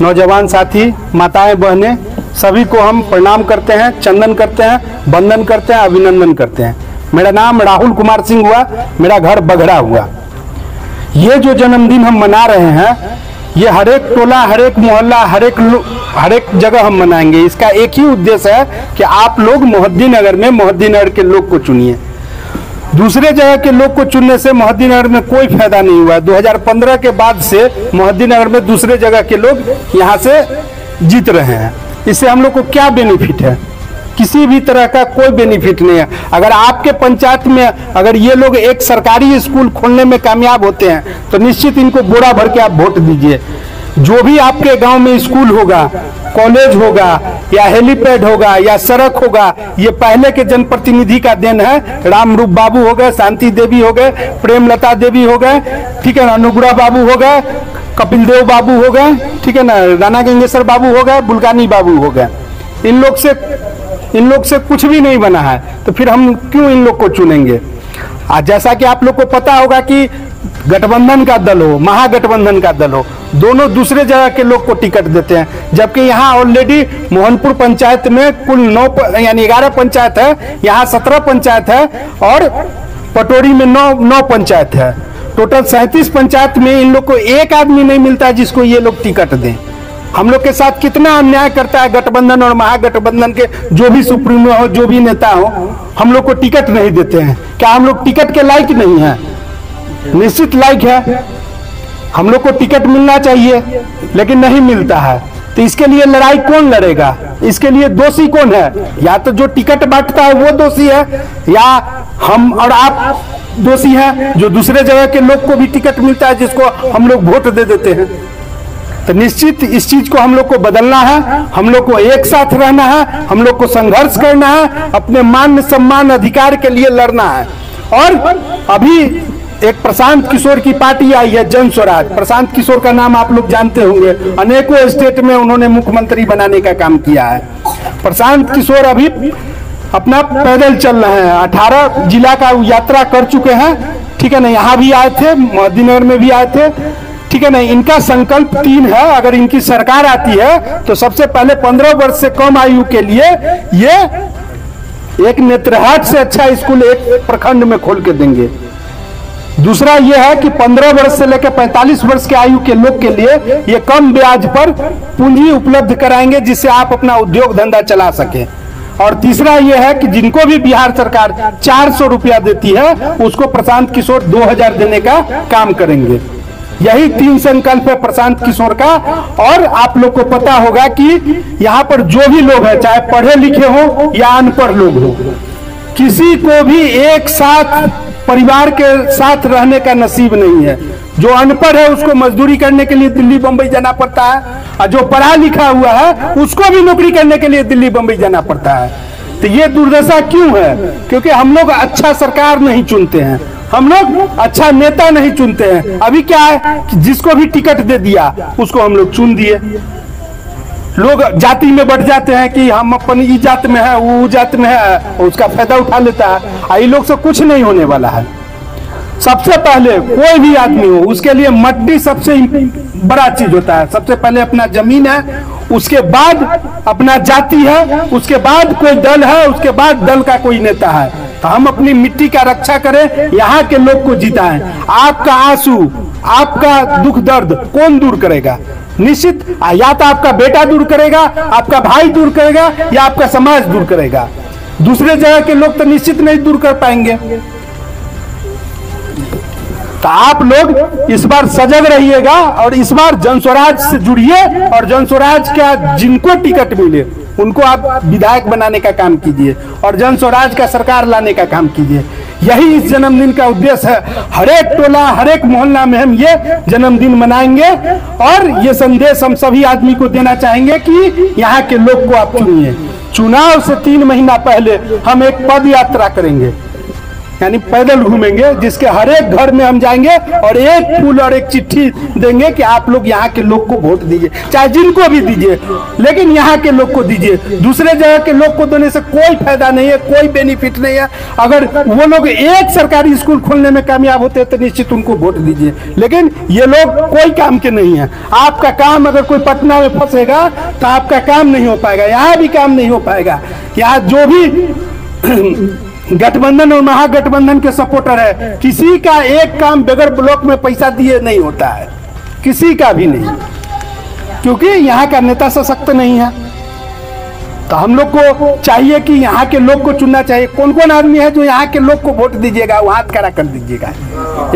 नौजवान साथी, माताएं, बहनें, सभी को हम प्रणाम करते हैं, चंदन करते हैं, वंदन करते हैं, अभिनंदन करते हैं। मेरा नाम राहुल कुमार सिंह हुआ, मेरा घर बघड़ा हुआ। ये जो जन्मदिन हम मना रहे हैं, ये हर एक टोला, हर एक मोहल्ला, हर एक जगह हम मनाएंगे। इसका एक ही उद्देश्य है कि आप लोग मोहद्दीनगर में मोहद्दीनगर के लोग को चुनिए। दूसरे जगह के लोग को चुनने से मोहद्दीनगर में कोई फायदा नहीं हुआ। 2015 के बाद से मोहद्दीनगर में दूसरे जगह के लोग यहाँ से जीत रहे हैं। इससे हम लोग को क्या बेनिफिट है? किसी भी तरह का कोई बेनिफिट नहीं है। अगर आपके पंचायत में अगर ये लोग एक सरकारी स्कूल खोलने में कामयाब होते हैं तो निश्चित इनको बोरा भर के आप वोट दीजिए। जो भी आपके गांव में स्कूल होगा, कॉलेज होगा या हेलीपैड होगा या सड़क होगा, ये पहले के जनप्रतिनिधि का देन है। रामरूप बाबू हो गए, शांति देवी हो गए, प्रेमलता देवी हो गए, ठीक है ना, अनुग्रह बाबू हो गए, कपिल देव बाबू हो गए, ठीक है ना, राणा गंगेश्वर बाबू हो गए, बुल्गानी बाबू हो गए। इन लोग से कुछ भी नहीं बना है, तो फिर हम क्यों इन लोग को चुनेंगे? आज जैसा कि आप लोग को पता होगा कि गठबंधन का दल हो, महागठबंधन का दल हो, दोनों दूसरे जगह के लोग को टिकट देते हैं। जबकि यहाँ ऑलरेडी मोहनपुर पंचायत में कुल 11 पंचायत है, यहाँ 17 पंचायत है और पटोरी में 9 पंचायत है। टोटल 37 पंचायत में इन लोग को एक आदमी नहीं मिलता है जिसको ये लोग टिकट दें। हम लोग के साथ कितना अन्याय करता है गठबंधन और महागठबंधन के जो भी सुप्रीमो हो, जो भी नेता हो, हम लोग को टिकट नहीं देते हैं। क्या हम लोग टिकट के लायक नहीं है? निश्चित लायक है। हम लोग को टिकट मिलना चाहिए लेकिन नहीं मिलता है। तो इसके लिए लड़ाई कौन लड़ेगा? इसके लिए दोषी कौन है? या तो जो टिकट बांटता है वो दोषी है, या हम और आप दोषी हैं जो दूसरे जगह के लोग को भी टिकट मिलता है जिसको हम लोग वोट दे देते हैं। तो निश्चित इस चीज को हम लोग को बदलना है, हम लोग को एक साथ रहना है, हम लोग को संघर्ष करना है, अपने मान सम्मान अधिकार के लिए लड़ना है। और अभी एक प्रशांत किशोर की पार्टी आई है, जन स्वराज। प्रशांत किशोर का नाम आप लोग जानते होंगे, अनेकों स्टेट में उन्होंने मुख्यमंत्री बनाने का काम किया है। प्रशांत किशोर अभी अपना पैदल चल रहे हैं, 18 जिला का यात्रा कर चुके हैं, ठीक है ना। यहाँ भी आए थे, मोहद्दीनगर में भी आए थे, ठीक है ना। इनका संकल्प 3 है। अगर इनकी सरकार आती है तो सबसे पहले 15 वर्ष से कम आयु के लिए ये एक नेत्रहाट से अच्छा स्कूल एक प्रखंड में खोल के देंगे। दूसरा यह है कि 15 वर्ष से लेकर 45 वर्ष के आयु के लोग के लिए ये कम ब्याज पर पूंजी उपलब्ध कराएंगे जिससे आप अपना उद्योग धंधा चला सके। और तीसरा यह है कि जिनको भी बिहार सरकार 400 रुपया देती है उसको प्रशांत किशोर 2000 देने का काम करेंगे। यही 3 संकल्प है प्रशांत किशोर का। और आप लोग को पता होगा कि यहाँ पर जो भी लोग हैं, चाहे पढ़े लिखे हो या अनपढ़ लोग हो, किसी को भी एक साथ परिवार के साथ रहने का नसीब नहीं है। जो अनपढ़ है उसको मजदूरी करने के लिए दिल्ली बंबई जाना पड़ता है, और जो पढ़ा लिखा हुआ है उसको भी नौकरी करने के लिए दिल्ली बंबई जाना पड़ता है। तो ये दुर्दशा क्यों है? क्योंकि हम लोग अच्छा सरकार नहीं चुनते हैं, हम लोग अच्छा नेता नहीं चुनते हैं। अभी क्या है कि जिसको भी टिकट दे दिया उसको हम लोग चुन दिए। लोग जाति में बढ़ जाते हैं कि हम अपनी ई जात में है, वो जात में है, उसका फायदा उठा लेता है। ये लोग से कुछ नहीं होने वाला है। सबसे पहले कोई भी आदमी हो उसके लिए मट्टी सबसे बड़ा चीज होता है। सबसे पहले अपना जमीन है, उसके बाद अपना जाति है, उसके बाद कोई दल है, उसके बाद दल का कोई नेता है। तो हम अपनी मिट्टी का रक्षा करें, यहाँ के लोग को जिताएं। आपका आंसू, आपका दुख दर्द कौन दूर करेगा? निश्चित या तो आपका बेटा दूर करेगा, आपका भाई दूर करेगा, या आपका समाज दूर करेगा। दूसरे जगह के लोग तो निश्चित नहीं दूर कर पाएंगे। तो आप लोग इस बार सजग रहिएगा और इस बार जन स्वराज से जुड़िए, और जन स्वराज का जिनको टिकट मिले उनको आप विधायक बनाने का काम कीजिए और जन स्वराज का सरकार लाने का काम कीजिए। यही इस जन्मदिन का उद्देश्य है। हर एक टोला, हर एक मोहल्ला में हम ये जन्मदिन मनाएंगे और ये संदेश हम सभी आदमी को देना चाहेंगे कि यहाँ के लोग को आप चुनिए। चुनाव से 3 महीना पहले हम एक पद यात्रा करेंगे। यानी पैदल घूमेंगे, जिसके हर एक घर में हम जाएंगे और एक फूल और एक चिट्ठी देंगे कि आप लोग यहाँ के लोग को वोट दीजिए, चाहे जिनको भी दीजिए, लेकिन यहाँ के लोग को दीजिए। दूसरे जगह के लोग को देने से कोई फायदा नहीं है, कोई बेनिफिट नहीं है। अगर वो लोग एक सरकारी स्कूल खोलने में कामयाब होते हैं तो निश्चित उनको वोट दीजिए, लेकिन ये लोग कोई काम के नहीं है। आपका काम, अगर कोई पटना में फंसेगा तो आपका काम नहीं हो पाएगा, यहाँ भी काम नहीं हो पाएगा। यहाँ जो भी गठबंधन और महागठबंधन के सपोर्टर है, किसी का एक काम बगैर ब्लॉक में पैसा दिए नहीं होता है, किसी का भी नहीं, क्योंकि यहाँ का नेता सशक्त नहीं है। तो हम लोग को चाहिए कि यहाँ के लोग को चुनना चाहिए। कौन कौन आदमी है जो यहाँ के लोग को वोट दीजिएगा, वो हाथ खड़ा कर दीजिएगा।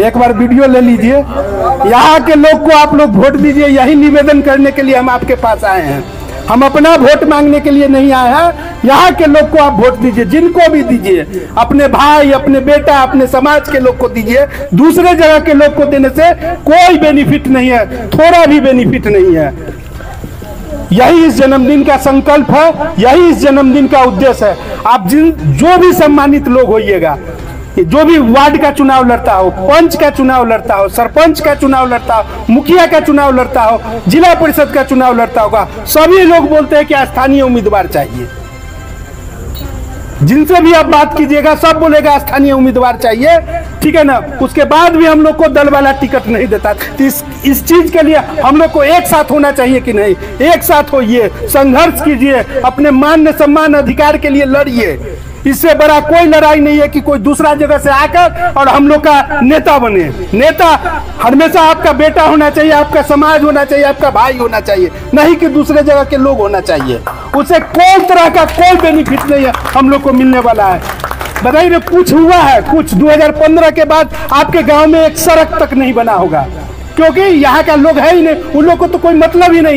एक बार वीडियो ले लीजिए, यहाँ के लोग को आप लोग वोट दीजिए। यही निवेदन करने के लिए हम आपके पास आए हैं। हम अपना वोट मांगने के लिए नहीं आए हैं। यहाँ के लोग को आप वोट दीजिए, जिनको भी दीजिए, अपने भाई, अपने बेटा, अपने समाज के लोग को दीजिए। दूसरे जगह के लोग को देने से कोई बेनिफिट नहीं है, थोड़ा भी बेनिफिट नहीं है। यही इस जन्मदिन का संकल्प है, यही इस जन्मदिन का उद्देश्य है। आप जो भी सम्मानित लोग होइएगा, जो भी वार्ड का चुनाव लड़ता हो, पंच का चुनाव लड़ता हो, सरपंच का चुनाव लड़ता हो, मुखिया का चुनाव लड़ता हो, जिला परिषद का चुनाव लड़ता होगा, सभी लोग बोलते हैं कि स्थानीय उम्मीदवार चाहिए। जिनसे भी आप बात कीजिएगा सब बोलेगा स्थानीय उम्मीदवार चाहिए, ठीक है ना। उसके बाद भी हम लोग को दल वाला टिकट नहीं देता। तो इस चीज के लिए हम लोग को एक साथ होना चाहिए कि नहीं? एक साथ होइए, संघर्ष कीजिए, अपने मान सम्मान अधिकार के लिए लड़िए। इससे बड़ा कोई लड़ाई नहीं है कि कोई दूसरा जगह से आकर और हम लोग का नेता बने। नेता हमेशा आपका बेटा होना चाहिए, आपका समाज होना चाहिए, आपका भाई होना चाहिए, नहीं कि दूसरे जगह के लोग होना चाहिए। उससे कोई तरह का कोई बेनिफिट नहीं है हम लोग को मिलने वाला है। बताइए, कुछ हुआ है? कुछ 2015 के बाद आपके गांव में एक सड़क तक नहीं बना होगा, क्योंकि यहाँ का लोग है ही नहीं, उन लोग को तो कोई मतलब ही नहीं।